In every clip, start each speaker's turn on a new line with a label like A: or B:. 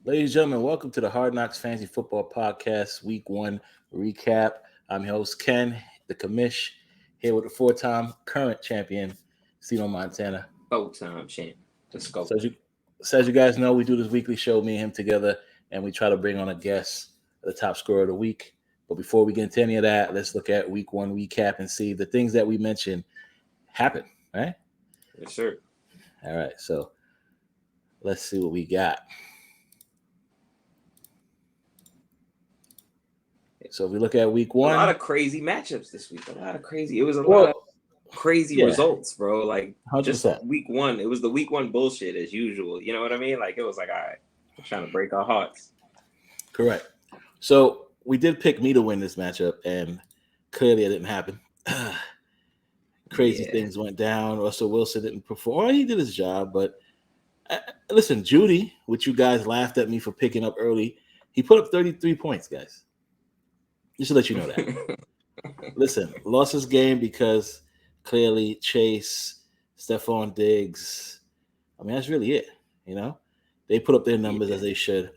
A: Ladies and gentlemen, welcome to the Hard Knocks Fantasy Football Podcast Week 1 recap. I'm your host, Ken, the commish, here with the four-time current champion, Steve Montana.
B: Time champ. Let's go.
A: So as you guys know, we do this weekly show, me and him together, and we try to bring on a guest, the top scorer of the week. But before we get into any of that, let's look at Week 1 recap and see the things that we mentioned happen, right?
B: Yes, sir.
A: All right, so let's see what we got. So if we look at Week 1,
B: a lot of crazy matchups this week. It was a lot of crazy results, bro. Like
A: 100%.
B: Just Week 1, it was the Week 1 bullshit as usual. You know what I mean? Like it was like, all right, I'm trying to break our hearts.
A: Correct. So we did pick me to win this matchup, and clearly it didn't happen. Crazy things went down. Russell Wilson didn't perform. He did his job, but listen, Judy, which you guys laughed at me for picking up early, he put up 33 points, guys. Just to let you know that. Listen, lost his game because clearly Chase, Stephon Diggs, I mean, that's really it, you know? They put up their numbers as they should.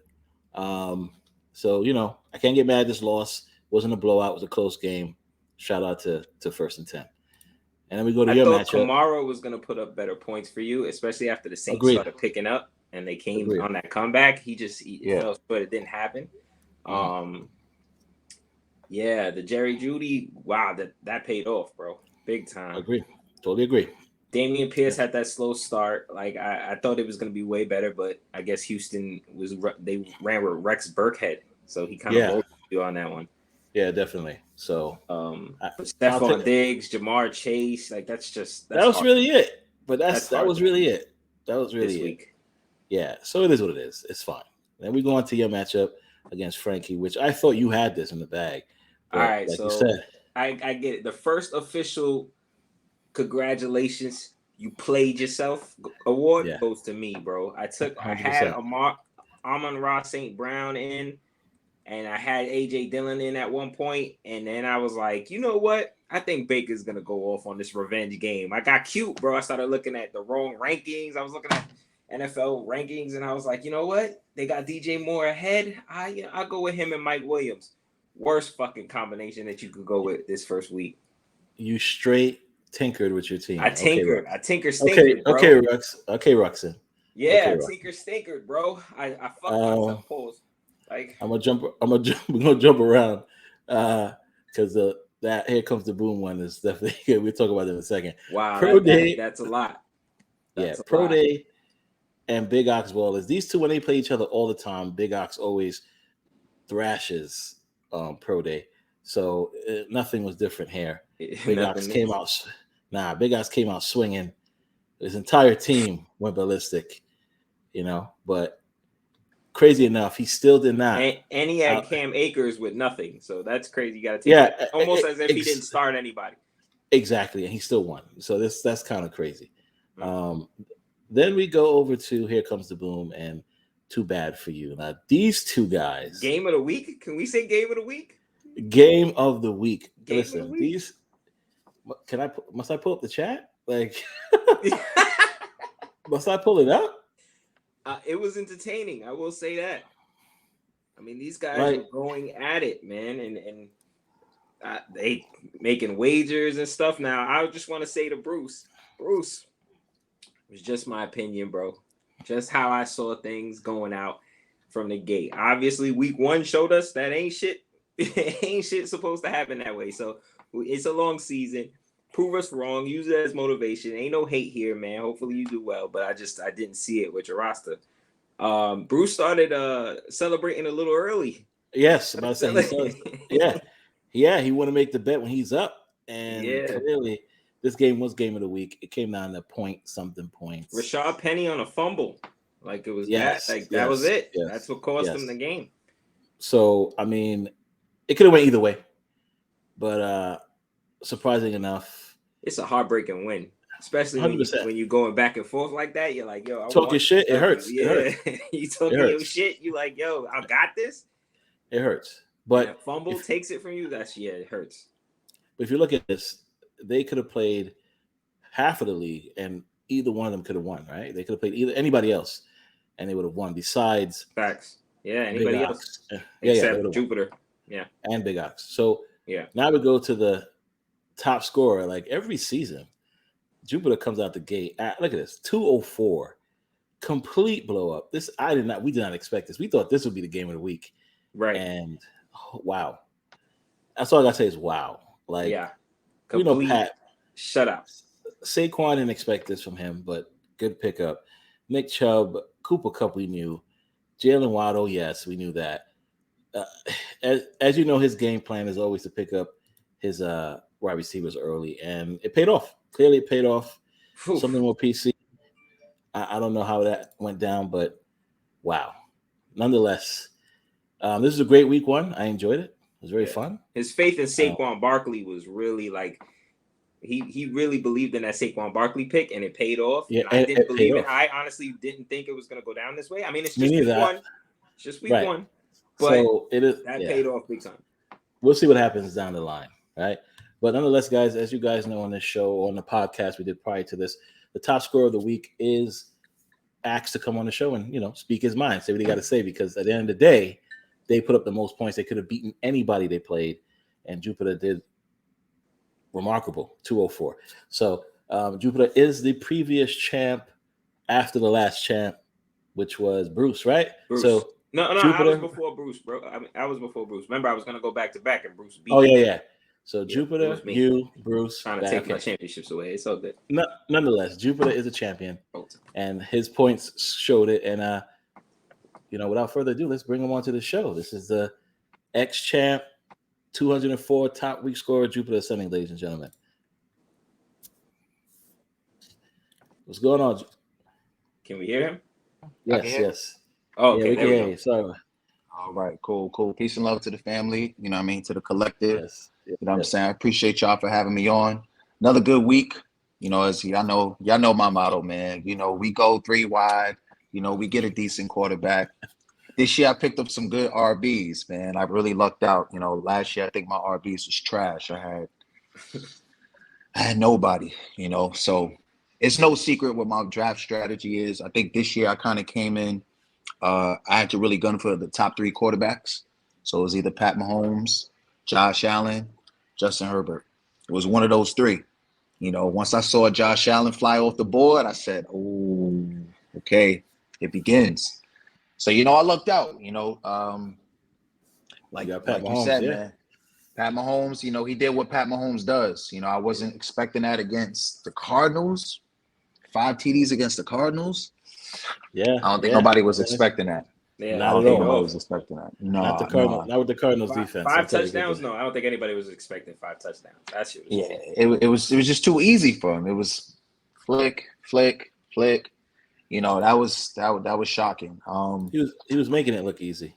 A: So, you know, I can't get mad at this loss. It wasn't a blowout. It was a close game. Shout out to First and 10. And then we go to your matchup.
B: Kamara was going to put up better points for you, especially after the Saints started picking up and they came on that comeback. He fell, but it didn't happen. Yeah, the Jerry Jeudy, wow, that paid off, bro. Big time.
A: Totally agree.
B: Damian Pierce had that slow start. Like I thought it was going to be way better, but I guess Houston they ran with Rex Burkhead, so he kind of rolled you on that one.
A: Yeah, definitely. So,
B: Stephon Diggs, Jamar Chase, like that
A: was really it. But that was really it. That was really
B: this
A: it.
B: Week.
A: Yeah, so it is what it is. It's fine. Then we go on to your matchup against Frankie, which I thought you had this in the bag.
B: All right,
A: like
B: so
A: you said,
B: I get it. The first official congratulations, you played yourself award goes to me, bro. I had Amon-Ra St. Brown in, and I had AJ Dillon in at one point, and then I was like, you know what? I think Baker's gonna go off on this revenge game. I got cute, bro. I started looking at the wrong rankings. I was looking at NFL rankings, and I was like, you know what? They got DJ Moore ahead. I'll go with him and Mike Williams. Worst fucking combination that you could go with this first week.
A: You straight tinkered with your team.
B: I tinkered. I
A: stinkered, bro. Okay, Ruxin.
B: Yeah, I stinkered, bro. I fucked myself. Pause. Like
A: we're gonna jump around because that Here Comes the Boom one is definitely good. We'll talk about it in a second.
B: Wow, that's a lot.
A: Pro Day and Big Ox Ballers. These two, when they play each other all the time, Big Ox always thrashes Pro Day. So nothing was different here. Big Ox came out swinging. His entire team went ballistic, you know, but crazy enough, he still did not.
B: And he had Cam Akers with nothing. So that's crazy. You got to take it almost as if he didn't start anybody.
A: Exactly. And he still won. So that's kind of crazy. Then we go over to Here Comes the Boom and Too Bad for You. Now, these two guys.
B: Game of the week? Can we say game of the week?
A: Game of the week. Listen, these. Must I pull up the chat? Like, must I pull it up?
B: It was entertaining. I will say that. I mean, these guys were going at it, man, and they making wagers and stuff. Now, I just want to say to Bruce, it was just my opinion, bro. Just how I saw things going out from the gate. Obviously, week 1 showed us that ain't shit supposed to happen that way. So it's a long season. Prove us wrong. Use it as motivation. Ain't no hate here, man. Hopefully you do well. But I didn't see it with your roster. Bruce started celebrating a little early.
A: Yes, I'm saying he want to make the bet when he's up. And clearly this game was game of the week. It came down to point-something points.
B: Rashad Penny on a fumble. Like it was that was it.
A: Yes,
B: that's what cost him the game.
A: So, I mean, it could have went either way. But surprising enough.
B: It's a heartbreaking win. Especially when you're going back and forth like that. You're like, yo,
A: talking shit, it hurts.
B: Yeah.
A: It hurts.
B: You talking your shit, you like, yo, I got this.
A: It hurts. But
B: fumble takes it from you, it hurts.
A: But if you look at this, they could have played half of the league and either one of them could have won, right? They could have played anybody else and they would have won. Besides,
B: facts. Yeah, anybody else?
A: Except
B: Jupiter. Yeah,
A: and Big Ox. So
B: yeah.
A: now we go to the top scorer. Like every season, Jupiter comes out the gate. Look at this, 204, complete blow up. We did not expect this. We thought this would be the game of the week.
B: Right.
A: And wow, that's all I gotta say is wow. Like,
B: yeah,
A: complete, we know Pat
B: shutout.
A: Saquon didn't expect this from him, but good pickup. Nick Chubb, Cooper Kupp, we knew. Jalen Waddle, yes, we knew that. As you know, his game plan is always to pick up his wide receivers early, and it paid off. Clearly, it paid off. Oof. Something more PC. I don't know how that went down, but wow. Nonetheless, this is a great week one. I enjoyed it. It was very fun.
B: His faith in Saquon Barkley was really like he really believed in that Saquon Barkley pick, and it paid off.
A: Yeah,
B: and I didn't believe it. I honestly didn't think it was going to go down this way. I mean, it's just week one. It's just week one. But
A: so it is
B: that paid off big time.
A: We'll see what happens down the line, right? But nonetheless, guys, as you guys know on this show, on the podcast we did prior to this, the top scorer of the week is asked to come on the show and, speak his mind, say what he got to say, because at the end of the day, they put up the most points. They could have beaten anybody they played, and Jupiter did remarkable, 204. So Jupiter is the previous champ after the last champ, which was Bruce, right?
B: Bruce.
A: So
B: no, Jupiter, I was before Bruce, bro. I was before Bruce. Remember, I was going to go back to back, and Bruce beat me.
A: Yeah. So Jupiter, you, Bruce.
B: Trying to take my championships away. It's all good.
A: Nonetheless, Jupiter is a champion, and his points showed it. And, without further ado, let's bring him onto the show. This is the ex-champ, 204 top week scorer, Jupiter Ascending, ladies and gentlemen. What's going on?
B: Can we hear him?
A: Yes.
B: Oh, okay.
A: Yeah, we can hear you. Sorry.
C: All right, cool. Peace and love to the family. You know what I mean? To the collective.
A: Yes.
C: You know what I'm saying? I appreciate y'all for having me on. Another good week. As y'all know my motto, man. We go 3 wide. We get a decent quarterback. This year I picked up some good RBs, man. I really lucked out. Last year I think my RBs was trash. I had nobody, So it's no secret what my draft strategy is. I think this year I kind of came in. I had to really gun for the top 3 quarterbacks. So it was either Pat Mahomes, Josh Allen, Justin Herbert. It was one of those 3. Once I saw Josh Allen fly off the board, I said, oh, okay, it begins. So, I lucked out, like Mahomes, you said, man. Pat Mahomes, he did what Pat Mahomes does. I wasn't expecting that against the Cardinals. 5 TDs against the Cardinals.
A: Yeah.
C: I don't think nobody was expecting that.
B: Yeah,
A: not at all.
C: Nobody was expecting that. No,
A: not the Cardinals. Not with the Cardinals defense.
B: 5 touchdowns? No, I don't think anybody was expecting 5 touchdowns. That shit was
C: it was just too easy for him. It was flick. That was shocking.
A: He was making it look easy.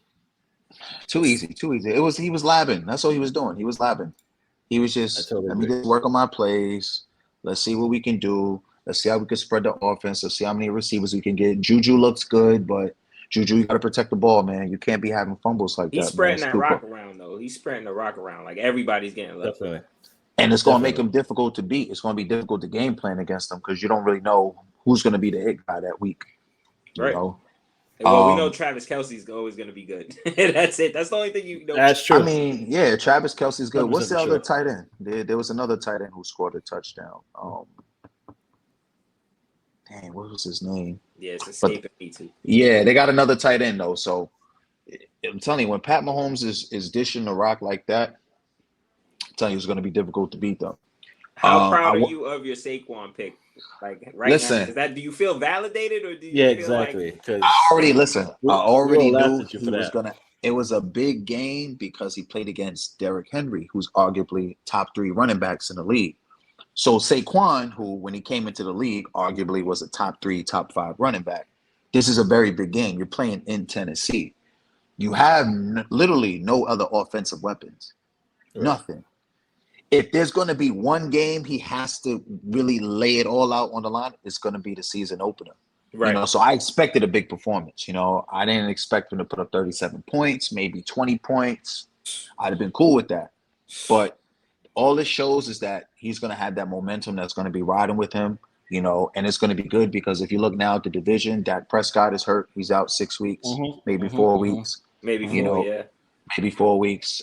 C: Too easy. He was labbing. That's all he was doing. He was labbing. He was just let me just work on my plays. Let's see what we can do. Let's see how we can spread the offense. Let's see how many receivers we can get. Juju looks good, but Juju, you got to protect the ball, man. You can't be having fumbles like that.
B: He's spreading that rock around, though. He's spreading the rock around. Like, everybody's getting left.
A: Definitely.
C: And it's going to make him difficult to beat. It's going to be difficult to game plan against them because you don't really know who's going to be the hit guy that week.
B: Right. Well, we know Travis Kelce's always going to be good. That's it. That's the only thing you know.
A: That's true.
C: I mean, yeah, Travis Kelce's good. What's the other tight end? There was another tight end who scored a touchdown. Dang, what was his name?
B: Yeah, it's escaping me too.
C: Yeah, they got another tight end though. So I'm telling you, when Pat Mahomes is dishing the rock like that, I'm telling you, it's going to be difficult to beat them.
B: How proud are you of your Saquon pick? Like right now, do you feel validated or do you feel
A: exactly? Because
C: I already knew he was gonna. It was a big game because he played against Derrick Henry, who's arguably top 3 running backs in the league. So Saquon, who when he came into the league, arguably was a top 3, top 5 running back. This is a very big game. You're playing in Tennessee. You have literally no other offensive weapons. Right. Nothing. If there's going to be one game he has to really lay it all out on the line, it's going to be the season opener. Right. So I expected a big performance. I didn't expect him to put up 37 points, maybe 20 points. I'd have been cool with that. But all it shows is that he's going to have that momentum that's going to be riding with him. you know, and it's going to be good because if you look now at the division, Dak Prescott is hurt. He's out 6 weeks, maybe 4 weeks.
B: Maybe
C: you
B: 4,
C: know,
B: yeah.
C: Maybe 4 weeks.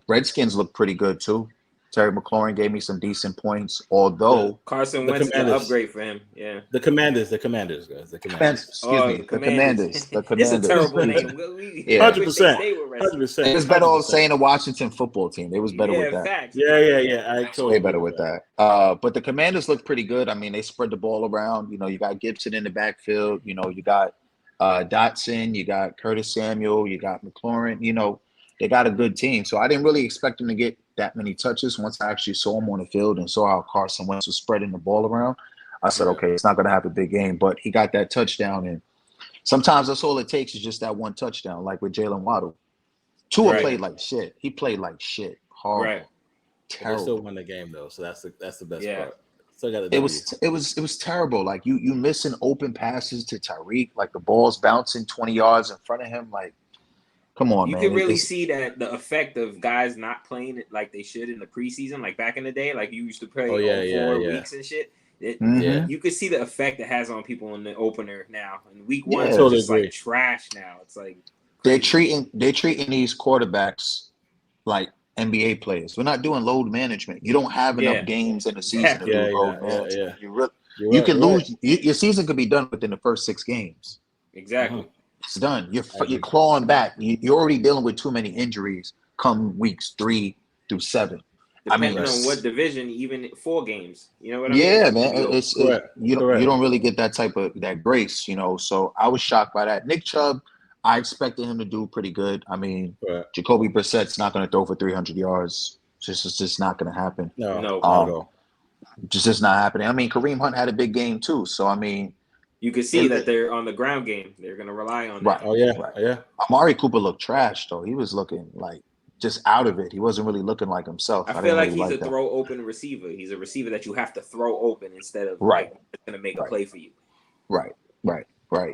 C: Redskins look pretty good too. Terry McLaurin gave me some decent points, although
B: Carson Wentz is an upgrade for him. Yeah.
A: The Commanders, guys. The Commanders.
C: The Commanders.
B: It's a terrible name.
A: 100%. 100%.
C: It was better off saying the Washington football team. It was better with that.
B: Facts.
A: Yeah. I totally
C: way better with that. But the Commanders look pretty good. I mean, they spread the ball around. You know, you got Gibson in the backfield. You know, you got Dotson. You got Curtis Samuel. You got McLaurin. You know, they got a good team. So I didn't really expect them to get that many touches. Once I actually saw him on the field and saw how Carson Wentz was spreading the ball around, I said, okay, it's not going to have a big game. But he got that touchdown. And sometimes that's all it takes is just that one touchdown, like with Jalen Waddle. Tua played like shit. He played like shit. Horrible.
B: Right.
A: Terrible. They still won the game, though. So that's the best part. Still got
C: it was terrible. Like you missing open passes to Tyreek. Like the ball's bouncing 20 yards in front of him. Like, come on,
B: man. You can really see that the effect of guys not playing it like they should in the preseason, like back in the day, like you used to play 4 weeks and shit. You could see the effect it has on people in the opener now. In week 1, it's just like trash now. It's like
C: they're treating these quarterbacks like NBA players. We're not doing load management. You don't have enough games in the season to do load management. You can lose. Your season could be done within the first 6 games.
B: Exactly.
C: It's done. You're clawing back. You're already dealing with too many injuries come weeks 3 through 7.
B: Depending on what division, even 4 games. You know what I mean?
C: Yeah, man. You don't really get that type of that grace, you know. So I was shocked by that. Nick Chubb, I expected him to do pretty good. I mean, Jacoby Brissett's not going to throw for 300 yards. It's just not going to happen.
B: No, not at all.
C: Just not happening. I mean, Kareem Hunt had a big game too. So I mean,
B: you can see that they're on the ground game. They're going to rely on that.
A: Oh yeah.
C: Amari Cooper looked trash though. He was looking like just out of it. He wasn't really looking like himself.
B: I feel like he's a throw open receiver. He's a receiver that you have to throw open instead of like going to make a play for you.
C: Right.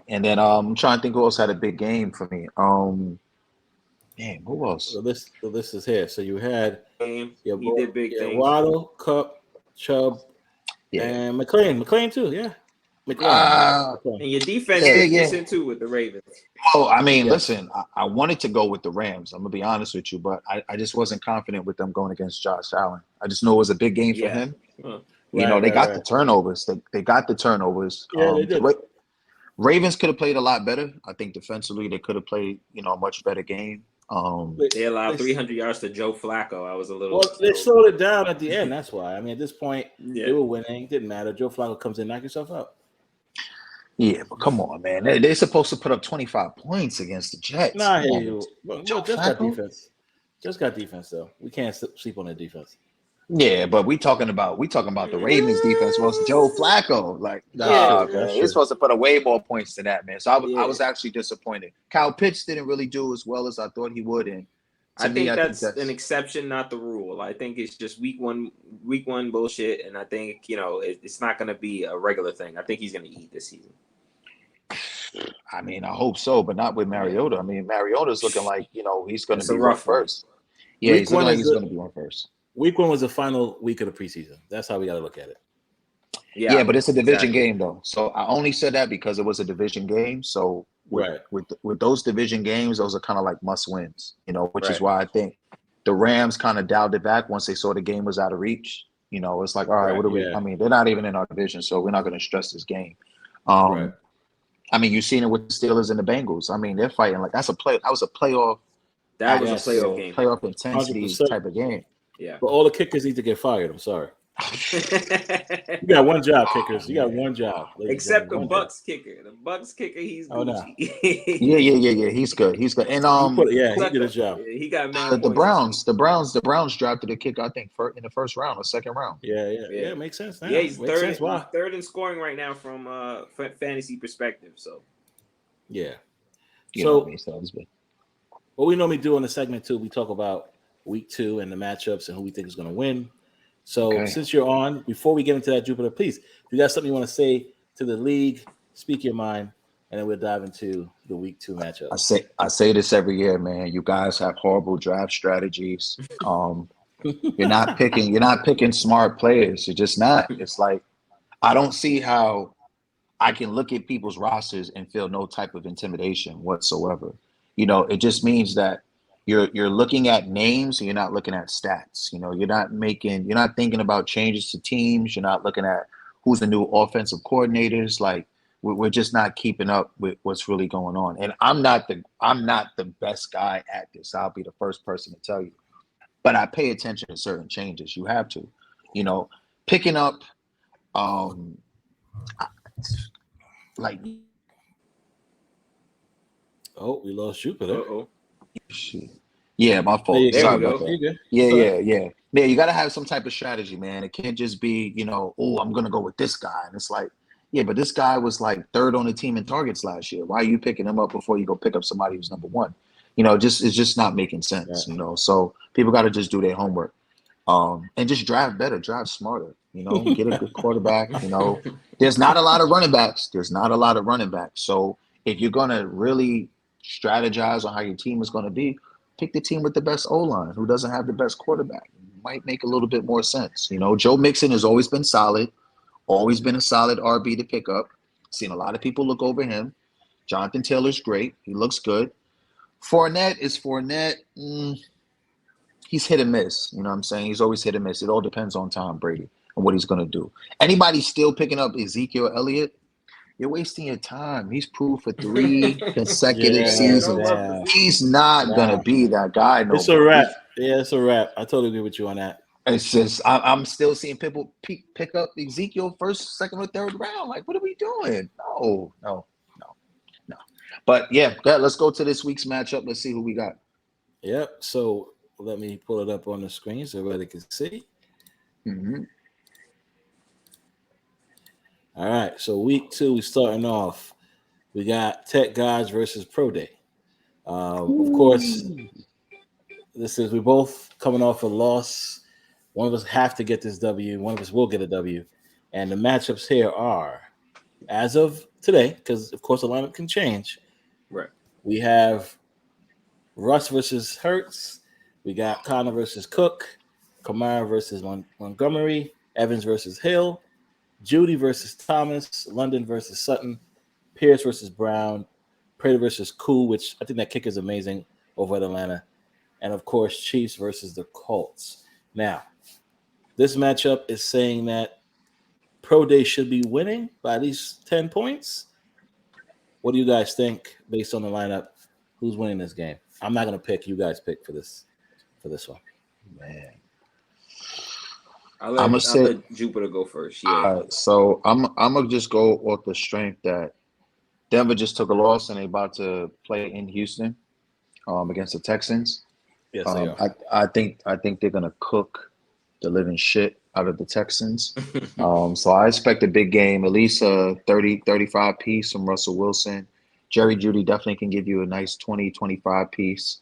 C: And then I'm trying to think who else had a big game for me. Damn, who else?
A: So this is here. So you had
B: he did big things.
A: Waddle, Cup, Chubb, and McLean too. Yeah. And
B: your defense is decent too with the Ravens.
C: Oh, I mean, listen, I wanted to go with the Rams. I'm gonna be honest with you, but I just wasn't confident with them going against Josh Allen. I just know it was a big game for him. They got the turnovers. They got the turnovers.
A: Yeah, they did.
C: Ravens could have played a lot better. I think defensively they could have played, a much better game.
B: They allowed 300 yards to Joe Flacco. I was a little.
A: Well, they slowed it down at the end. That's why. I mean, at this point, they were winning. Didn't matter. Joe Flacco comes in, knock yourself out.
C: Yeah, but come on, man. They're supposed to put up 25 points against the Jets.
A: Nah, I hear you. Well, just got defense. Just got defense, though. We can't sleep on the defense.
C: Yeah, but we talking about the Ravens defense was Joe Flacco. Like, man, you're supposed to put up way more points than that, man. So I was actually disappointed. Kyle Pitts didn't really do as well as I thought he would, and
B: I think that's an exception, not the rule. I think it's just week one bullshit, and I think it's not going to be a regular thing. I think he's going to eat this season.
C: I mean, I hope so, but not with Mariota. I mean, Mariota's looking like he's going to be one first. Yeah, he's looking like he's going to be one first.
A: Week 1 was the final week of the preseason. That's how we got to look at it.
C: Yeah, but it's a division game though. So I only said that because it was a division game. So with those division games, those are kind of like must wins, which is why I think the Rams kind of dialed it back once they saw the game was out of reach. It's like, all right, what do we? I mean, they're not even in our division, so we're not going to stress this game. I mean, you've seen it with the Steelers and the Bengals. I mean, they're fighting like that was a playoff.
B: That was a playoff game.
C: Playoff intensity 100%. Type of game.
B: Yeah.
A: But all the kickers need to get fired. I'm sorry. You got one job, kickers. You got one job.
B: Except the Bucks kicker. The Bucks kicker, he's Gucci.
C: No. Yeah. He's good.
A: And he did his job.
B: He got
C: the Browns drafted a kicker, I think, in the first round or second round.
A: Yeah. It makes sense now.
B: Yeah, he's third in scoring right now from fantasy perspective. So
A: yeah. What we normally do in the segment 2, we talk about week 2 and the matchups and who we think is going to win. So since you're on, before we get into that, Jupiter, please, if you got something you want to say to the league, speak your mind, and then we'll dive into the week 2 matchup.
C: I say this every year, man. You guys have horrible draft strategies. You're not picking smart players. You're just not. It's like I don't see how I can look at people's rosters and feel no type of intimidation whatsoever. It just means that you're looking at names and you're not looking at stats. You're not thinking about changes to teams. You're not looking at who's the new offensive coordinators. Like we're just not keeping up with what's really going on. And I'm not the best guy at this. I'll be the first person to tell you. But I pay attention to certain changes. You have to, picking up like.
A: Oh, we lost Jupiter.
C: Yeah, my fault.
B: There
C: Sorry
B: we go.
C: about that. Yeah. Yeah, you got to have some type of strategy, man. It can't just be, I'm going to go with this guy. And it's like, yeah, but this guy was like third on the team in targets last year. Why are you picking him up before you go pick up somebody who's number one? It's just not making sense, So people got to just do their homework. And just drive better, drive smarter, get a good quarterback, There's not a lot of running backs. So if you're going to really strategize on how your team is going to be, pick the team with the best O-line who doesn't have the best quarterback. It might make a little bit more sense. Joe Mixon has always been solid, always been a solid RB to pick up. Seen a lot of people look over him. Jonathan Taylor's great. He looks good. Fournette. He's hit and miss. You know what I'm saying? He's always hit and miss. It all depends on Tom Brady and what he's going to do. Anybody still picking up Ezekiel Elliott? You're wasting your time. He's proved for 3 consecutive seasons. He's not going to be that guy no more.
A: It's a wrap. Yeah, it's a wrap. I totally agree with you on that.
C: It's just I'm still seeing people pick up Ezekiel first, second, or third round. Like, what are we doing? No. But, yeah, let's go to this week's matchup. Let's see who we got.
A: Yep. So let me pull it up on the screen so everybody can see.
C: Mm-hmm.
A: All right, so week 2, we're starting off. We got Tech Gods versus Pro Day. Of course, we're both coming off a loss. One of us have to get this W. One of us will get a W. And the matchups here are, as of today, because, of course, the lineup can change.
B: Right.
A: We have Russ versus Hurts. We got Connor versus Cook. Kamara versus Montgomery. Evans versus Hill. Judy versus Thomas, London versus Sutton, Pierce versus Brown, Prater versus Koo, which I think that kick is amazing over at Atlanta, and of course Chiefs versus the Colts. Now, this matchup is saying that Pro Day should be winning by at least 10 points. What do you guys think based on the lineup? Who's winning this game? I'm not going to pick. You guys pick for this one.
C: Man.
B: I'll let Jupiter go first. Yeah.
C: So I'm gonna just go off the strength that Denver just took a loss and they about to play in Houston against the Texans.
A: Yes, they are.
C: I think they're gonna cook the living shit out of the Texans. So I expect a big game, at least a 30-35 piece from Russell Wilson. Jerry Jeudy definitely can give you a nice 20-25 piece.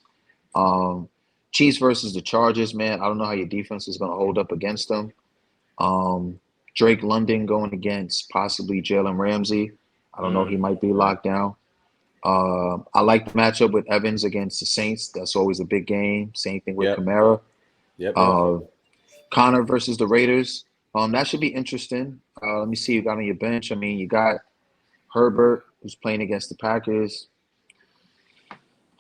C: Chiefs versus the Chargers, man. I don't know how your defense is going to hold up against them. Drake London going against possibly Jalen Ramsey. I don't know. He might be locked down. I like the matchup with Evans against the Saints. That's always a big game. Same thing with Kamara.
A: Yep.
C: Connor versus the Raiders. That should be interesting. Let me see. You got on your bench. I mean, you got Herbert, who's playing against the Packers.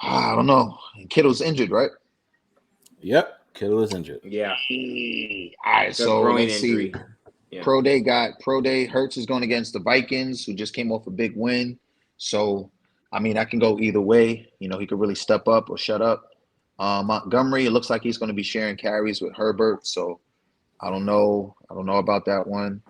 C: I don't know. Kittle's injured, right?
A: Yep, Kittle is injured.
B: Yeah.
C: All right, so let's see.
B: Yeah.
C: Pro Day. Hurts is going against the Vikings, who just came off a big win. So, I mean, that can go either way. He could really step up or shut up. Montgomery, it looks like he's going to be sharing carries with Herbert. So, I don't know about that one.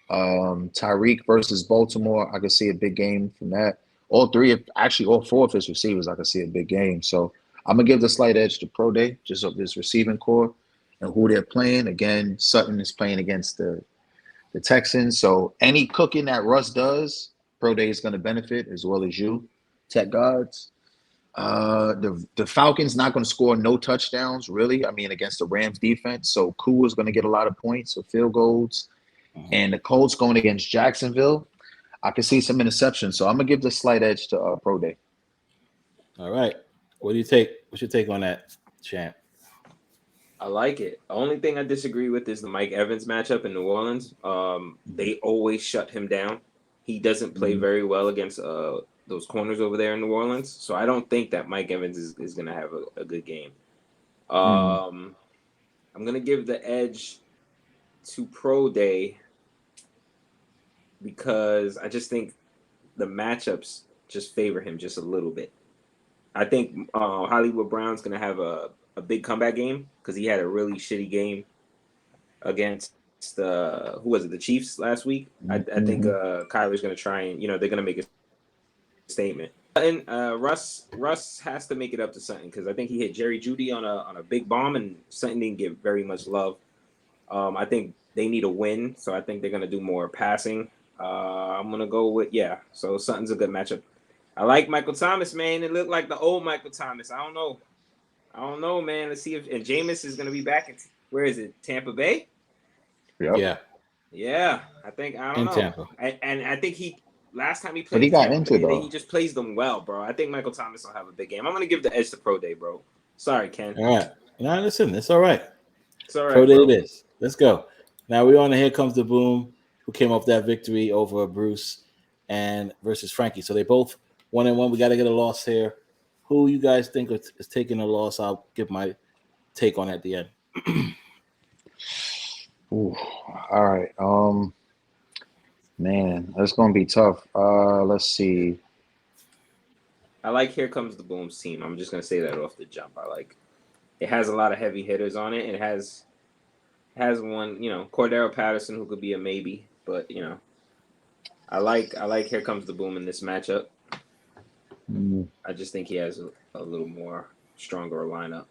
C: Tyreek versus Baltimore, I could see a big game from that. All 4 of his receivers, I could see a big game. So, I'm going to give the slight edge to Pro Day, just of this receiving core and who they're playing. Again, Sutton is playing against the Texans. So any cooking that Russ does, Pro Day is going to benefit as well as you, Tech Gods. The Falcons not going to score no touchdowns, really. I mean, against the Rams defense. So Koo is going to get a lot of points or field goals. And the Colts going against Jacksonville, I can see some interceptions. So I'm going to give the slight edge to Pro Day.
A: All right. What do you take? What's your take on that, Champ?
B: I like it. The only thing I disagree with is the Mike Evans matchup in New Orleans. They always shut him down. He doesn't play very well against those corners over there in New Orleans. So I don't think that Mike Evans is going to have a good game. I'm going to give the edge to Pro Day because I just think the matchups just favor him just a little bit. I think Hollywood Brown's going to have a big comeback game because he had a really shitty game against who was it, the Chiefs last week. I think Kyler's going to try and, they're going to make a statement. And Russ has to make it up to Sutton because I think he hit Jerry Jeudy on a big bomb and Sutton didn't get very much love. I think they need a win, so I think they're going to do more passing. I'm going to go with, so Sutton's a good matchup. I like Michael Thomas, man. It looked like the old Michael Thomas. I don't know, man. Let's see if Jameis is going to be back in, where is it, Tampa Bay?
A: Yep.
B: Yeah. I don't know.
A: Tampa.
B: And I think last time he played,
C: but he got
B: Tampa
C: into
B: Bay,
C: though.
B: he just plays them well, bro. I think Michael Thomas will have a big game. I'm going to give the edge to Pro Day, bro. Sorry, Ken.
A: All right. No, listen, it's all right.
B: It's all right.
A: Pro Day it is. Let's go. Now we're on the Here Comes the Boom, who came off that victory over Bruce and versus Frankie. So they both 1-1. We got to get a loss here. Who you guys think is taking a loss? I'll give my take on it at the end.
C: Ooh, all right. Man, that's gonna be tough. Let's see.
B: I like Here Comes the Boom's team. I'm just gonna say that off the jump. I like it. Has a lot of heavy hitters on it. It has one, Cordero Patterson, who could be a maybe, but I like Here Comes the Boom in this matchup. I just think he has a little more stronger lineup.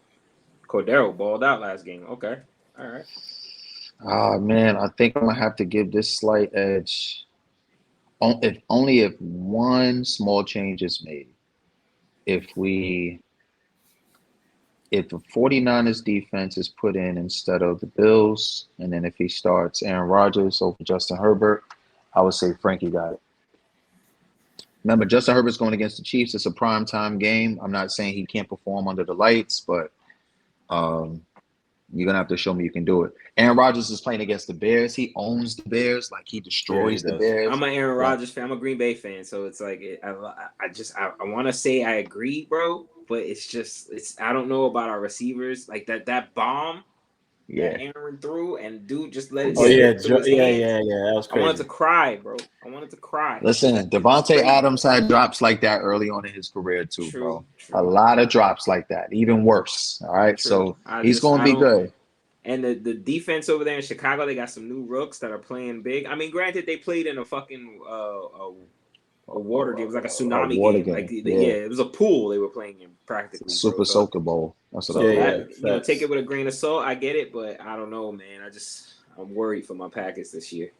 B: Cordero balled out last game. Okay. All right.
C: Man, I think I'm gonna have to give this slight edge. If one small change is made. If the 49ers defense is put in instead of the Bills, and then if he starts Aaron Rodgers over Justin Herbert, I would say Frankie got it. Remember, Justin Herbert's going against the Chiefs. It's a primetime game. I'm not saying he can't perform under the lights, but you're going to have to show me you can do it. Aaron Rodgers is playing against the Bears. He owns the Bears. Like, he destroys the Bears.
B: I'm an Aaron Rodgers fan. I'm a Green Bay fan. So it's like, I want to say I agree, bro. But it's I don't know about our receivers. Like, that bomb that Aaron threw and dude just let it
A: yeah. That was crazy.
B: I wanted to cry, bro. I wanted to cry.
C: Listen, Devontae Adams had drops like that early on in his career too, bro. True. A lot of drops like that, even worse. All right, so he's going to be good.
B: And the defense over there in Chicago, they got some new rooks that are playing big. I mean, granted, they played in a fucking a water game. It was like a tsunami game. Like, it was a pool they were playing in practically.
C: Super Soaker Bowl. That's what
B: take it with a grain of salt. I get it, but I don't know, man. I'm worried for my Packers this year.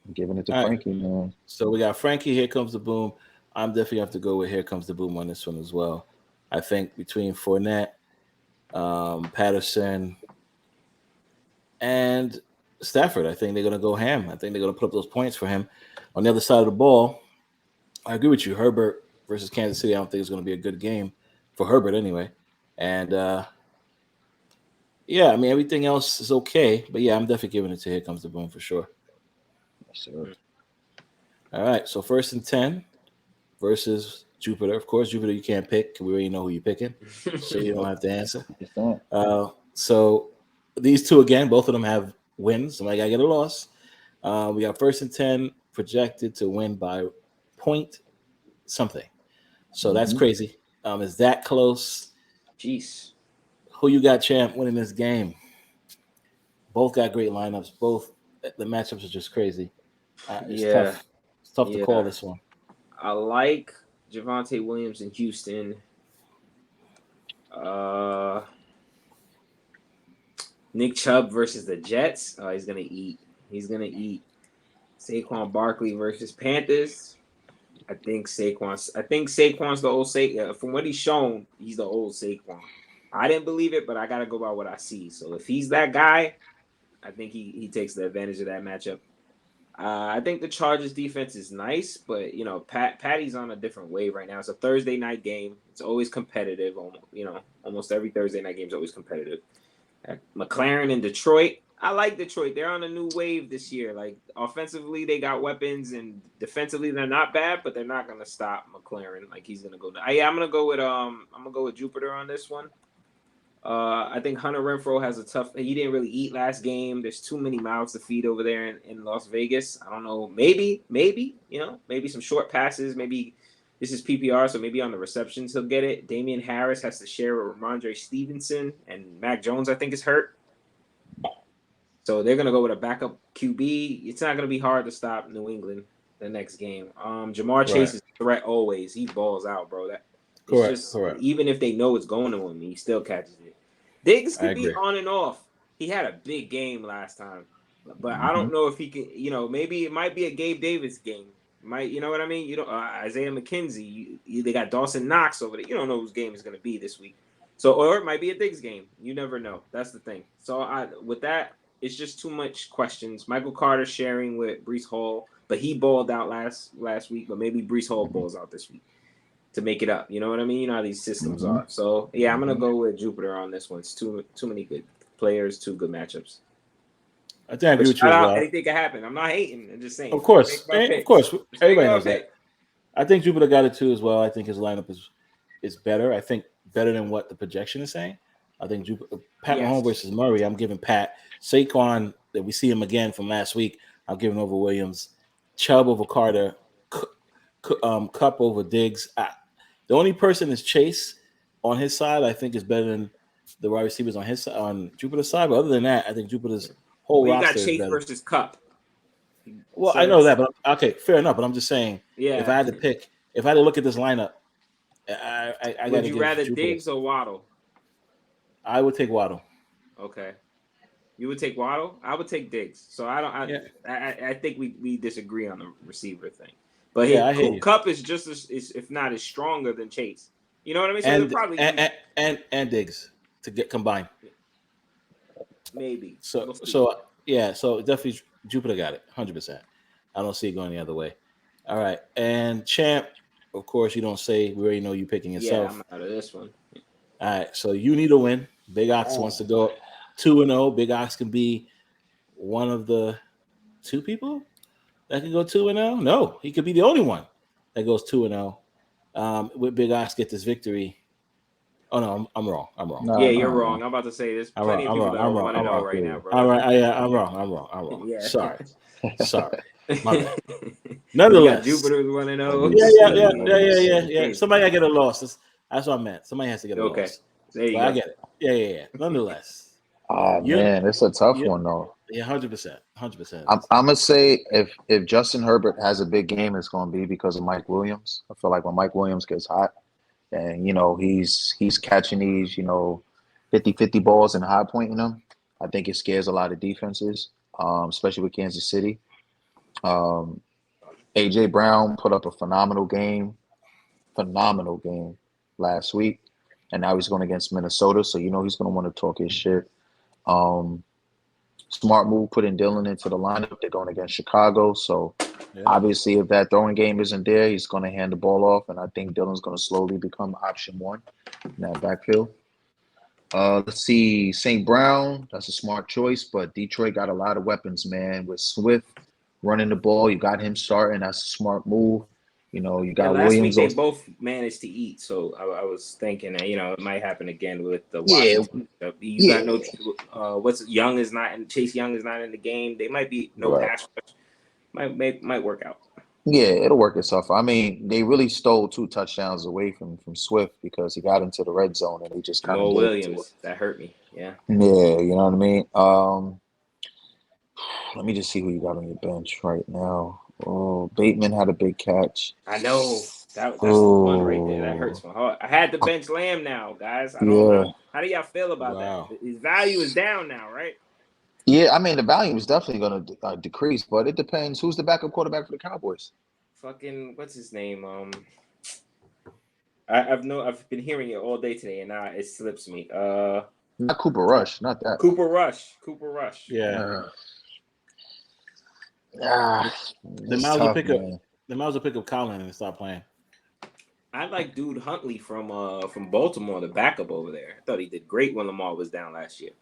C: I'm giving it to Frankie, man.
A: So we got Frankie. Here Comes the Boom. I'm definitely have to go with Here Comes the Boom on this one as well. I think between Fournette, Patterson, and Stafford, I think they're going to go ham. I think they're going to put up those points for him. On the other side of the ball, I agree with you. Herbert versus Kansas City, I don't think it's going to be a good game for Herbert anyway. And, everything else is okay. But, I'm definitely giving it to Here Comes the Boom for sure.
C: Yes, sir.
A: All right, so 1st and 10 versus Jupiter. Of course, Jupiter you can't pick. We already know who you're picking, so you don't have to answer. So these two, again, both of them have wins. Somebody got to get a loss. We got 1st and 10 projected to win by point something. So that's crazy. Is that close?
B: Jeez.
A: Who you got, champ, winning this game? Both got great lineups. Both the matchups are just crazy. It's tough. It's tough to call this one.
B: I like Javonte Williams in Houston. Nick Chubb versus the Jets. He's gonna eat. Saquon Barkley versus Panthers. I think Saquon's the old Saquon. From what he's shown, he's the old Saquon. I didn't believe it, but I gotta go by what I see. So if he's that guy, I think he takes the advantage of that matchup. I think the Chargers defense is nice, but Patty's on a different wave right now. It's a Thursday night game. It's always competitive. Almost every Thursday night game is always competitive. McLaren in Detroit. I like Detroit. They're on a new wave this year. Like offensively, they got weapons, and defensively, they're not bad, but they're not gonna stop McLaren. Like he's gonna go. Yeah, I'm gonna go with Jupiter on this one. I think Hunter Renfrow has a tough. He didn't really eat last game. There's too many mouths to feed over there in Las Vegas. I don't know. Maybe maybe some short passes. Maybe this is PPR, so maybe on the receptions he'll get it. Damian Harris has to share with Ramondre Stevenson, and Mac Jones I think is hurt. So they're gonna go with a backup QB. It's not gonna be hard to stop New England the next game. Jamar Chase is a threat always. He balls out, bro. Correct. Even if they know it's going to him, he still catches it. Diggs could be on and off. He had a big game last time, but I don't know if he can. Maybe it might be a Gabe Davis game. You know what I mean? Isaiah McKenzie. They got Dawson Knox over there. You don't know whose game is going to be this week. So, or it might be a Diggs game. You never know. That's the thing. So, with that, it's just too much questions. Michael Carter sharing with Breece Hall, but he balled out last week. But maybe Breece Hall balls out this week to make it up. You know what I mean? You know how these systems are. So, yeah, I'm going to go with Jupiter on this one. It's too many good players, two good matchups.
A: I think I agree with you.
B: Anything can happen. I'm not hating. I'm just saying.
A: Of course. Everybody knows that. I think Jupiter got it too as well. I think his lineup is better. I think better than what the projection is saying. I think Pat Mahomes versus Murray. I'm giving Pat. Saquon, that we see him again from last week, I'm giving over Williams. Chubb over Carter. Cup over Diggs. The only person is Chase on his side. I think is better than the wide receivers on Jupiter's side. But other than that, I think Jupiter's whole roster is better.
B: You got Chase versus Cup.
A: Well, I know that, but okay, fair enough. But I'm just saying, if I had to look at this lineup, I
B: would you rather Diggs or Waddle?
A: I would take Waddle.
B: Okay, you would take Waddle. I would take Diggs. So I think we disagree on the receiver thing. But Cup is just if not as stronger than Chase. You know what I mean? So
A: and Diggs to get combined.
B: Maybe.
A: So definitely Jupiter got it 100%. I don't see it going the other way. All right, and Champ, of course, you don't say. We already know you picking yourself.
B: Yeah, I'm out of this one.
A: All right, so you need a win. Big Ox wants to go 2-0. Big Ox can be one of the two people that can go 2-0. No, he could be the only one that goes 2-0. With Big Ox get this victory. Oh no, I'm wrong.
B: No, you're wrong. I'm about to say there's plenty of people that are 1-0 right now, bro.
A: All right, I'm wrong. Yeah. Sorry. My bad.
B: Nonetheless, Jupiter's 1-0.
A: Yeah. Somebody got to get a loss. That's what I meant. Somebody has to get a loss.
B: There you go.
A: I get it. Yeah. Nonetheless.
C: Man, it's a tough one though.
A: Yeah, 100%.
C: I'm gonna say if Justin Herbert has a big game, it's gonna be because of Mike Williams. I feel like when Mike Williams gets hot, and he's catching these 50-50 balls and high pointing them, I think it scares a lot of defenses, especially with Kansas City. AJ Brown put up a phenomenal game last week, and now he's going against Minnesota, so he's going to want to talk his shit. Smart move putting Dillon into the lineup. They're going against Chicago, so obviously if that throwing game isn't there, he's going to hand the ball off, and I think Dillon's going to slowly become option one in that backfield. Let's see, St. Brown, that's a smart choice, but Detroit got a lot of weapons, man. With Swift running the ball, you got him starting. That's a smart move. You got
B: last
C: Williams.
B: Week they both managed to eat, so I was thinking that it might happen again with the Washington. You got no Chase Young is not in the game. They might be pass rush. Might work out.
C: Yeah, it'll work itself. I mean, they really stole 2 touchdowns away from Swift because he got into the red zone and they just kind of
B: Williams. That hurt me. Yeah.
C: Yeah, you know what I mean? Let me just see who you got on your bench right now. Oh, Bateman had a big catch.
B: I know. That's the one right there. That hurts my heart. I had to bench Lamb now, guys. I don't know. How do y'all feel about that? His value is down now, right?
C: Yeah, I mean, the value is definitely going to decrease, but it depends. Who's the backup quarterback for the Cowboys?
B: Fucking, what's his name? I've been hearing it all day today, and now it slips me.
C: Not Cooper Rush, not that.
B: Cooper Rush.
A: Yeah.
C: The miles
A: will pick up Colin and stop playing.
B: I like Dude Huntley from Baltimore, the backup over there. I thought he did great when Lamar was down last year.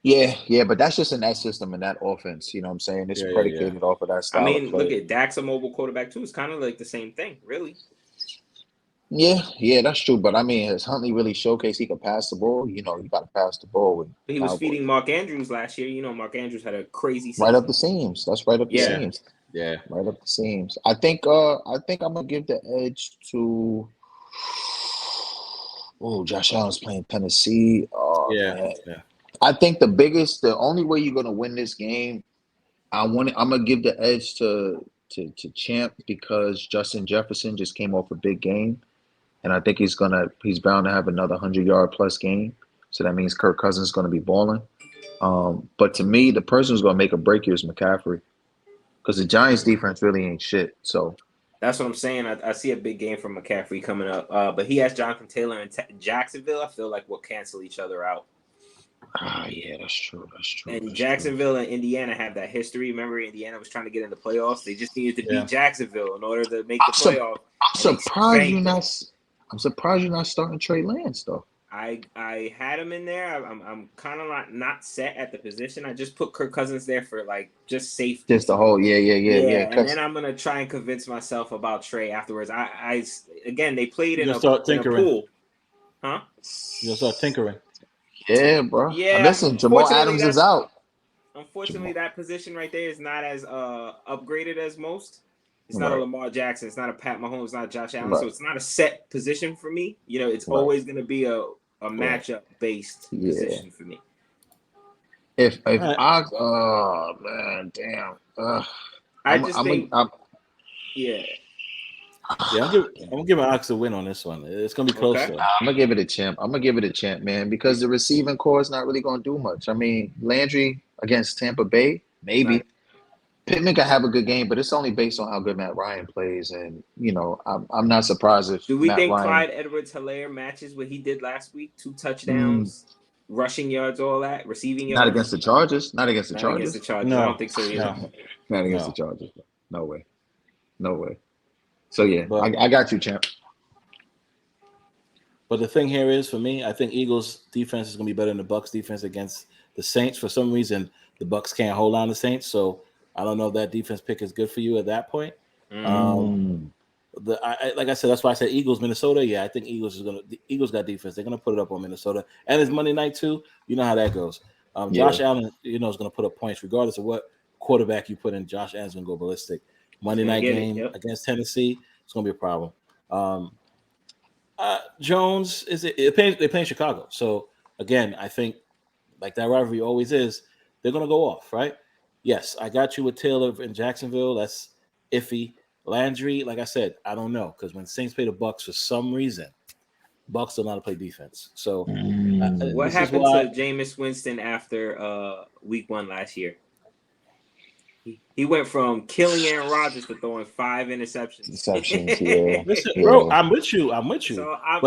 C: Yeah, but that's just in that system and that offense. You know what I'm saying? It's predicated off of that
B: I
C: style of
B: mean,
C: play.
B: look at Dak's a mobile quarterback too. It's kind of like the same thing, really.
C: Yeah, that's true. But I mean, has Huntley really showcased he can pass the ball? You know, you got to pass the ball with
B: But he was
C: Cowboys.
B: feeding Mark Andrews last year. You know, Mark Andrews had a crazy season.
C: Right up the seams. That's right up the seams.
A: Yeah.
C: Right up the seams. I think I'm gonna give the edge to Josh Allen's playing Tennessee. Oh man.
A: Yeah.
C: I think the only way you're gonna win this game, I'm gonna give the edge to Champ because Justin Jefferson just came off a big game. And I think he's bound to have another 100-yard plus game. So that means Kirk Cousins is going to be balling. But to me, the person who's going to make a break here is McCaffrey, because the Giants' defense really ain't shit. So
B: that's what I'm saying. I see a big game from McCaffrey coming up. But he has Jonathan Taylor in Jacksonville. I feel like we'll cancel each other out.
C: Yeah, that's true.
B: And Jacksonville and Indiana have that history. Remember, Indiana was trying to get in the playoffs. They just needed to beat Jacksonville in order to make the playoff.
C: I'm surprised you're not starting Trey Lance though.
B: I had him in there. I'm kind of not set at the position. I just put Kirk Cousins there for like just safety.
C: Just the whole yeah.
B: And then I'm gonna try and convince myself about Trey afterwards. I again they played in a pool, huh?
A: You'll start tinkering.
C: Yeah, bro.
B: Yeah.
C: Listen, Jamal Adams is out.
B: Unfortunately, that position right there is not as upgraded as most. It's not a Lamar Jackson. It's not a Pat Mahomes. It's not Josh Allen. So it's not a set position for me. You know, it's always going to be a matchup based position for me.
C: If I man, damn.
B: I'm gonna
A: give Ox a win on this one. It's gonna be close.
C: I'm gonna give it a champ, man, because the receiving core is not really gonna do much. I mean, Landry against Tampa Bay, maybe. Right. Pittman can have a good game, but it's only based on how good Matt Ryan plays, and you know, I'm not surprised if.
B: Do we think Clyde Edwards-Helaire matches what he did last week? 2 touchdowns, rushing yards, all that, receiving yards.
C: Not against the Chargers. Not against the Chargers.
B: No. I don't think so either.
C: Not against the Chargers. No way. So yeah, I got you, champ.
A: But the thing here is, for me, I think Eagles defense is going to be better than the Bucs defense against the Saints. For some reason, the Bucs can't hold on to Saints, so I don't know if that defense pick is good for you at that point. Like I said, that's why I said Eagles, Minnesota. Yeah, I think the Eagles got defense. They're going to put it up on Minnesota, and it's Monday night too. You know how that goes. Josh Allen, is going to put up points regardless of what quarterback you put in. Josh Allen's going to go ballistic. Monday night game against Tennessee, it's going to be a problem. Jones they're playing Chicago, so again, I think like that rivalry always is, they're going to go off, right? Yes, I got you with Taylor in Jacksonville. That's iffy. Landry, like I said, I don't know, because when Saints play the Bucs, for some reason, Bucs don't know how to play defense. So
B: what happened to Jameis Winston after week 1 last year? He went from killing Aaron Rodgers to throwing 5 interceptions.
A: Listen, bro, I'm with you.
B: So I'm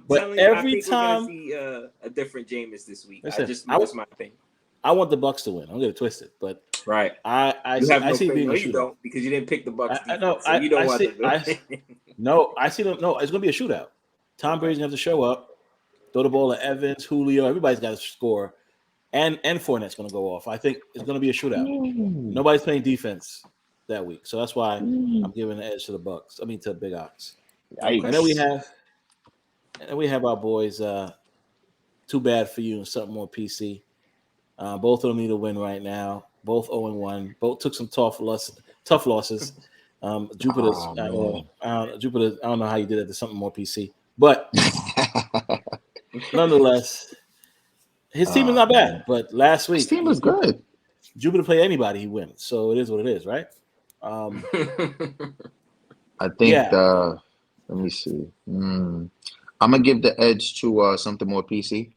B: telling you, I think we're gonna see a different Jameis this week. That's my opinion.
A: I want the Bucs to win. I'm gonna twist it, but I see being a shootout.
B: You don't, because you didn't pick the Bucs.
A: I see them. No, it's gonna be a shootout. Tom Brady's gonna have to show up, throw the ball to Evans, Julio. Everybody's got to score. And Fournette's going to go off. I think it's going to be a shootout. Nobody's playing defense that week, so that's why I'm giving the edge to the Bucs. I mean, to Big Ox. And then we have our boys. Too bad for you and something more PC. Both of them need a win right now. Both 0-1. Both took some tough losses. Jupiter's. Jupiter. I don't know how you did it to something more PC, but nonetheless. His team is not bad, but last week
C: his team is good.
A: Jupiter play anybody, he wins. So it is what it is, right?
C: I think. Let me see. I'm gonna give the edge to something more PC.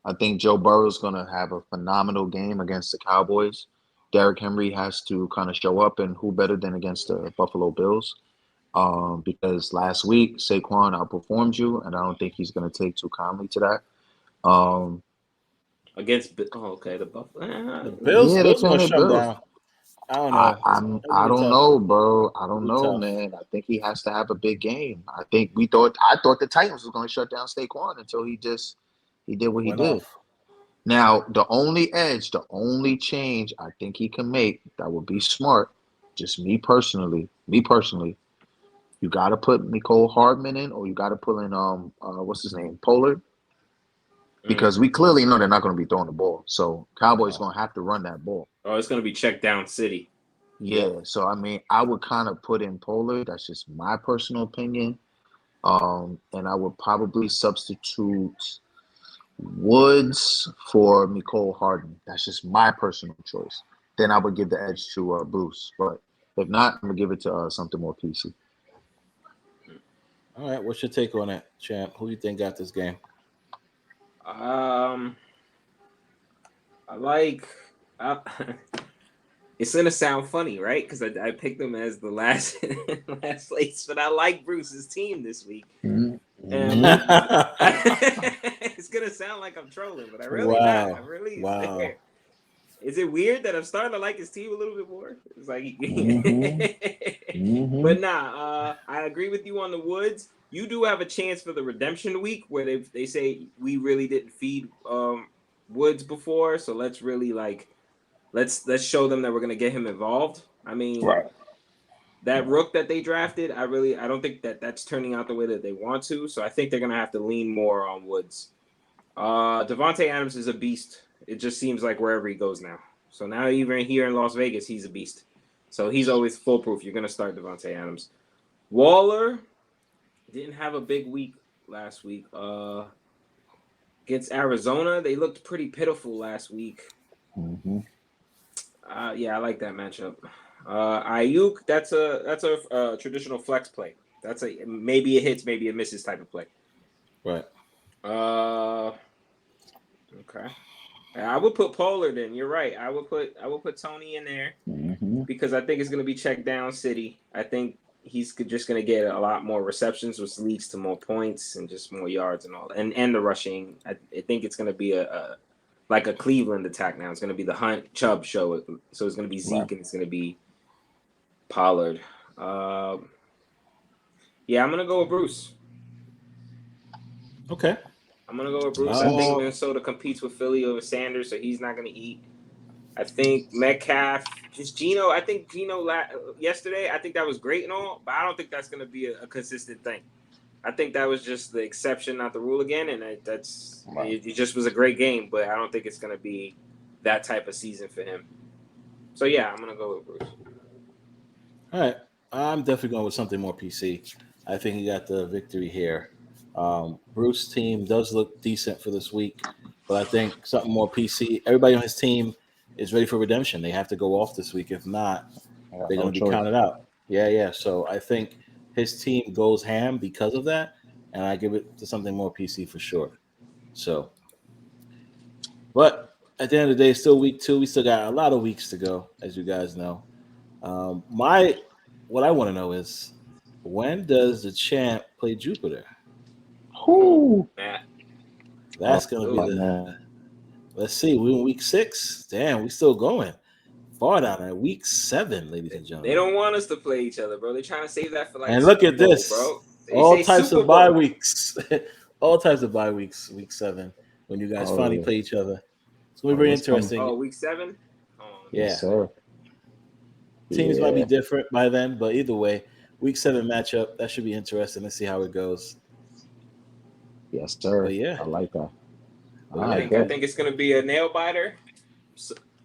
C: I think Joe Burrow's gonna have a phenomenal game against the Cowboys. Derrick Henry has to kind of show up, and who better than against the Buffalo Bills? Because last week Saquon outperformed you, and I don't think he's gonna take too kindly to that.
B: Against the Buffalo.
A: The Bills, Bills going to shut down. I don't know.
C: I don't know, bro. I don't know, man. I think he has to have a big game. I thought the Titans was going to shut down Saquon until he did what he did. Now, the only change I think he can make that would be smart, just me personally, you got to put Nicole Hardman in, or you got to put in what's his name, Pollard, because we clearly know they're not going to be throwing the ball. So Cowboys going to have to run that ball.
B: Oh, it's going to be check down city.
C: Yeah. So I mean, I would kind of put in Pollard. That's just my personal opinion. And I would probably substitute Woods for Nicole Hardman. That's just my personal choice. Then I would give the edge to Bruce. But if not, I'm going to give it to something more PC.
A: All right, what's your take on that, champ? Who do you think got this game?
B: I like. It's gonna sound funny, right? Because I picked them as the last place, but I like Bruce's team this week. And it's gonna sound like I'm trolling, but I really not. I really.
A: Wow.
B: Is it weird that I'm starting to like his team a little bit more? It's like, but nah. I agree with you on the Woods. You do have a chance for the redemption week where they say we really didn't feed Woods before, so let's really let's show them that we're gonna get him involved. I mean, that rook that they drafted, I don't think that's turning out the way that they want to. So I think they're gonna have to lean more on Woods. Devontae Adams is a beast. It just seems like wherever he goes now. So now even here in Las Vegas, he's a beast. So he's always foolproof. You're gonna start Devontae Adams. Waller didn't have a big week last week. Against Arizona, they looked pretty pitiful last week. Yeah, I like that matchup. Ayuk, that's a traditional flex play. That's maybe it hits, maybe it misses type of play.
A: Right.
B: Okay. I would put Pollard in. You're right. I would put Tony in there because I think it's going to be check down city. I think he's just going to get a lot more receptions, which leads to more points and just more yards and all. And the rushing. I think it's going to be a Cleveland attack now. It's going to be the Hunt Chubb show. So it's going to be Zeke and it's going to be Pollard. Yeah, I'm going to go with Bruce.
A: Okay.
B: I'm going to go with Bruce. I think Minnesota competes with Philly over Sanders, so he's not going to eat. I think Metcalf, just Geno. I think Geno yesterday, I think that was great and all, but I don't think that's going to be a consistent thing. I think that was just the exception, not the rule again, and it just was a great game, but I don't think it's going to be that type of season for him. So, yeah, I'm going to go with Bruce.
A: All right. I'm definitely going with something more PC. I think he got the victory here. Bruce's team does look decent for this week, but I think something more PC. Everybody on his team is ready for redemption. They have to go off this week. If not, they're going to be counted out. Yeah. So I think his team goes ham because of that, and I give it to something more PC for sure. So, but at the end of the day, it's still week 2. We still got a lot of weeks to go, as you guys know. What I want to know is, when does the champ play Jupiter?
C: Whoo!
A: That's going to be the. Let's see. We're in week 6. Damn, we still going. Far down at week 7, ladies and gentlemen.
B: They don't want us to play each other, bro. They're trying to save that for
A: And look at this,
B: bro.
A: All types of bye weeks. All types of bye weeks, week 7, when you guys finally play each other. It's going to be very interesting.
B: Week 7?
A: Yeah.
C: Yes, sir.
A: Teams might be different by then, but either way, week 7 matchup, that should be interesting to see how it goes.
C: Yes, sir.
A: But yeah.
C: I like that.
B: I think it's going to be a nail biter.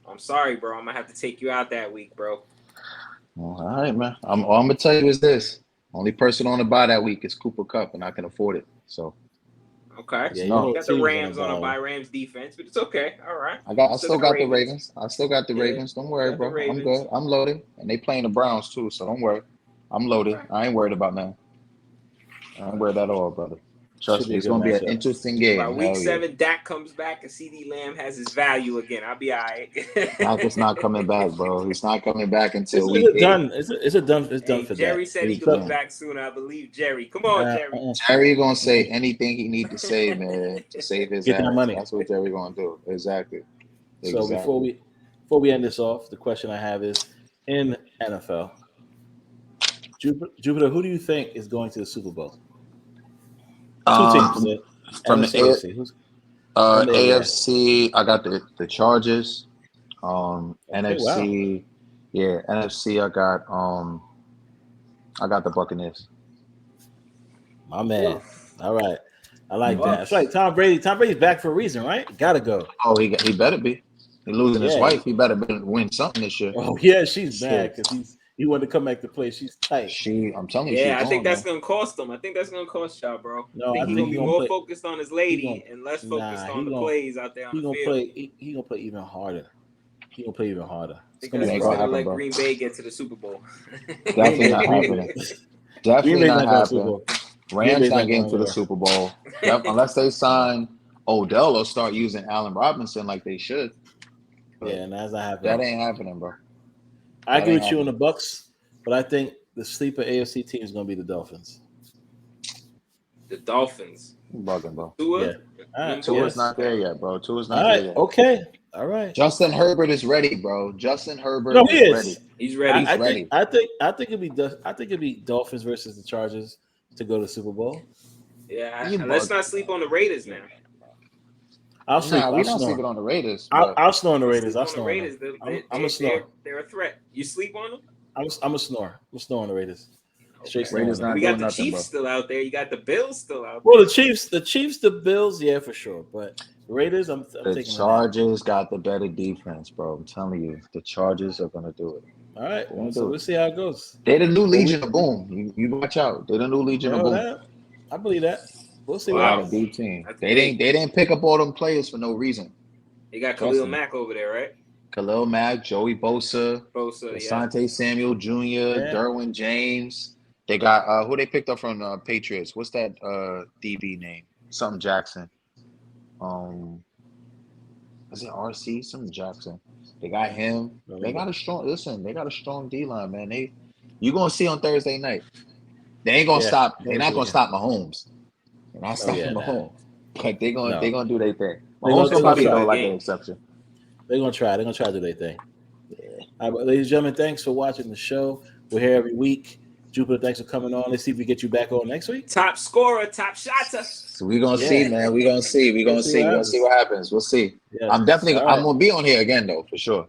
B: I'm sorry, bro. I'm going to have to take you out that week, bro.
C: All right, man. All I'm going to tell you is this. Only person on the bye that week is Cooper Kupp, and I can afford it. So.
B: Okay.
A: Yeah,
B: you got the Rams on a bye, Rams defense, but it's okay. All right.
C: I still got the Ravens. I still got the Ravens. Don't worry, bro. I'm good. I'm loaded. And they playing the Browns, too, so don't worry. I'm loaded. Okay. I ain't worried about nothing. I ain't worried at all, brother. Trust me, it's going to be an interesting game.
B: By week 7, Dak comes back and CD Lamb has his value again. I'll be all right.
C: Dak is not coming back, bro. He's not coming back until
A: week 8. Done. Is it done? It's done for
B: Jerry
A: Dak.
B: Said he could be back soon. I believe Jerry. Come on, Jerry.
C: Jerry going to say anything he need to say, man, to save his ass.
A: Money.
C: That's what Jerry going to do. Exactly.
A: So before we end this off, the question I have is, in NFL, Jupiter, who do you think is going to the Super Bowl? 2 teams.
C: From the AFC, I got the Chargers. NFC,
A: wow.
C: NFC, I got the Buccaneers.
A: My man.
B: Oof.
A: All right. I like
C: Mhm.
A: that. That's right. Tom Brady's back for a reason, right? Gotta go.
C: Oh, he better be. He losing his
A: Yeah.
C: wife. He better win something this year.
A: Oh yeah, she's
C: Shit.
A: mad because he wanted to come back to play. She's tight.
C: I'm telling you,
B: Yeah,
C: she's
B: I think
C: gone,
B: that's gonna cost him. I think that's gonna cost y'all, bro.
A: No,
B: I think
A: I
B: he's
A: think
B: gonna be more focused on his lady and less focused on the plays out there on the field.
A: He gonna play even harder. He gonna play even harder.
B: I think that's what's gonna let Green Bay get to the Super Bowl.
C: Definitely not happening. Definitely not happening. Rams not getting to the Super Bowl unless they sign Odell or start using Allen Robinson like they should.
A: But yeah, and that's not happening.
C: That ain't happening, bro.
A: I agree with you on the Bucks, but I think the sleeper AFC team is gonna be the Dolphins.
B: The Dolphins.
C: I'm bugging, bro.
B: Tua's
C: not there yet, bro. Tua's not there yet.
A: Okay. All right.
C: Justin Herbert is ready, bro. Justin Herbert
A: is
C: ready.
B: He's ready.
A: I think it'd be Dolphins versus the Chargers to go to the Super Bowl.
B: Yeah, let's not sleep on the Raiders now.
C: We don't sleep on the Raiders.
A: I'll snore on the Raiders. I'll snore.
B: I'm a snore. They're a threat. You sleep on them?
A: I'm a snore. I'm a snore on the Raiders.
B: Okay.
C: Raiders not
B: we got the
C: nothing,
B: Chiefs
C: bro.
B: still out there. You got the Bills still out there.
A: Well, the Chiefs, the Bills, yeah, for sure. But the Raiders, I'm
C: the
A: taking
C: Chargers got the better defense, bro. I'm telling you, the Chargers are gonna do it.
A: All right, so we'll see how it goes.
C: They're the new Legion of Boom. You watch out. They're the new Legion of Boom.
A: I believe that. We'll see.
C: Wow, the deep team. They didn't pick up all them players for no reason.
B: They got Khalil Mack over there, right?
C: Khalil Mack, Joey Bosa, Asante Samuel Jr., Derwin James. They got who they picked up from Patriots. What's that DB name? Something Jackson. Is it RC? Something Jackson. They got him. They got a strong D line, man. You gonna see on Thursday night. They ain't gonna stop. They're not gonna stop Mahomes. They're not stopping Mahomes. But they gonna do their thing. Mahomes gonna probably go like an exception.
A: They're gonna try. They're gonna try to do their thing. Yeah. All right, ladies and gentlemen, thanks for watching the show. We're here every week. Jupiter, thanks for coming on. Let's see if we get you back on next week.
B: Top scorer, top shotter.
C: So we're gonna see, man. We're gonna see. We're gonna see what happens. We'll see. Yes. I'm gonna be on here again though, for sure.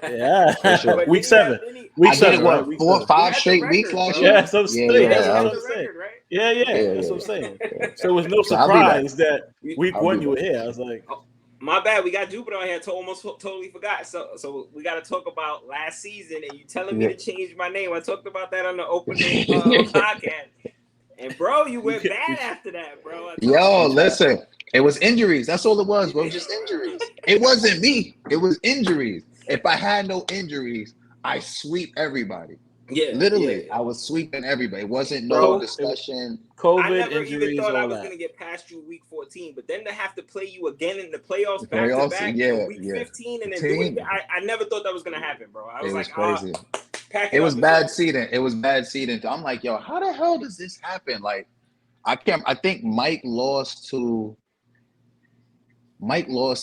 A: Yeah. For sure. Week 7.
C: Week 7. What? 4 or 5 straight weeks last year?
A: Yeah, that's what I'm saying. That's what I'm saying. So it was no surprise that week 1 you were here. I was like,
B: my bad. We got Jupiter on here. Almost totally forgot. So we got to talk about last season. And you telling me to change my name. I talked about that on the opening podcast. And bro, you went bad after that, bro.
C: Yo, listen. It was injuries. That's all it was, bro. Just injuries. It wasn't me. It was injuries. If I had no injuries, I sweep everybody.
B: Yeah,
C: literally, I was sweeping everybody. It wasn't no discussion.
A: COVID,
B: I never
A: injuries,
B: even thought
A: all
B: I was
A: that.
B: gonna get past you week 14, but then to have to play you again in the playoffs back to back, week 15, and then doing I never thought that was gonna happen, bro. I was like,
C: crazy.
B: It
C: was bad seeding. It was bad seeding. I'm like, yo, how the hell does this happen? Like, I think Mike lost to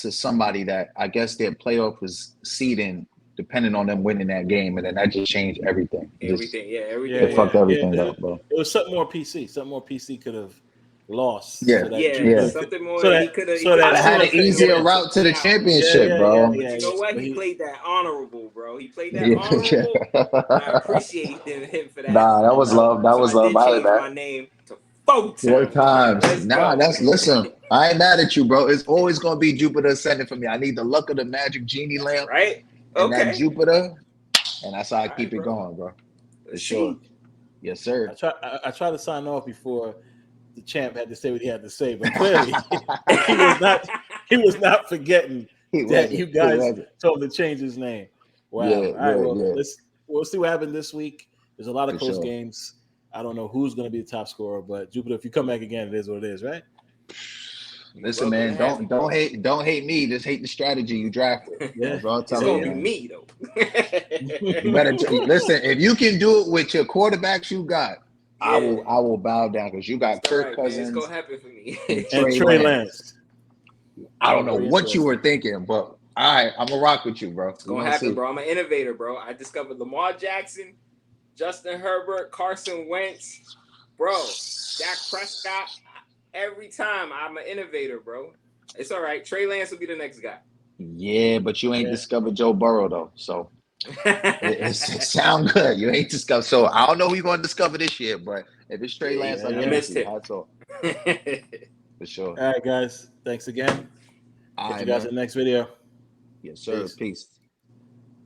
C: somebody that I guess their playoff was seeding, depending on them winning that game, and then that just changed everything.
B: Everything.
C: It fucked everything up, bro.
A: It was something more PC. Something more PC could have lost.
B: Something more. He could have
C: had an easier route to the championship, bro.
B: But you know what? He played that honorable, bro. He played that honorable. I appreciate him for that.
C: Nah, that was love. That was love.
B: I changed my name to 4
C: times. Listen. I ain't mad at you, bro. It's always gonna be Jupiter ascending for me. I need the luck of the magic genie lamp,
B: right?
C: And that Jupiter, and that's how I keep it going, bro. For sure. Yes, sir.
A: I tried to sign off before the champ had to say what he had to say, but clearly he was not forgetting that you guys told him to change his name. Wow. We'll see what happened this week. There's a lot of close games. I don't know who's going to be the top scorer, but Jupiter, if you come back again, it is what it is, right?
C: Listen, man, don't hate me. Just hate the strategy you drafted.
A: Yeah,
C: bro.
B: It's gonna be me though.
C: You better listen. If you can do it with your quarterbacks you got, I will bow down because you got Kirk Cousins.
B: It's gonna happen for me.
C: and Trey Lance. I don't know what you were thinking, but all right, I'm gonna rock with you, bro.
B: It's gonna happen, bro. I'm an innovator, bro. I discovered Lamar Jackson, Justin Herbert, Carson Wentz, bro, Dak Prescott. Every time I'm an innovator, bro. It's all right. Trey Lance will be the next guy.
C: Yeah, but you ain't discovered Joe Burrow though, so it sound good. You ain't discovered. So I don't know who you're gonna discover this year, but if it's Trey Lance,
B: I missed him.
C: Hats off. For sure.
A: All right, guys. Thanks again. Catch you guys in the next video.
C: Yes, sir. Peace.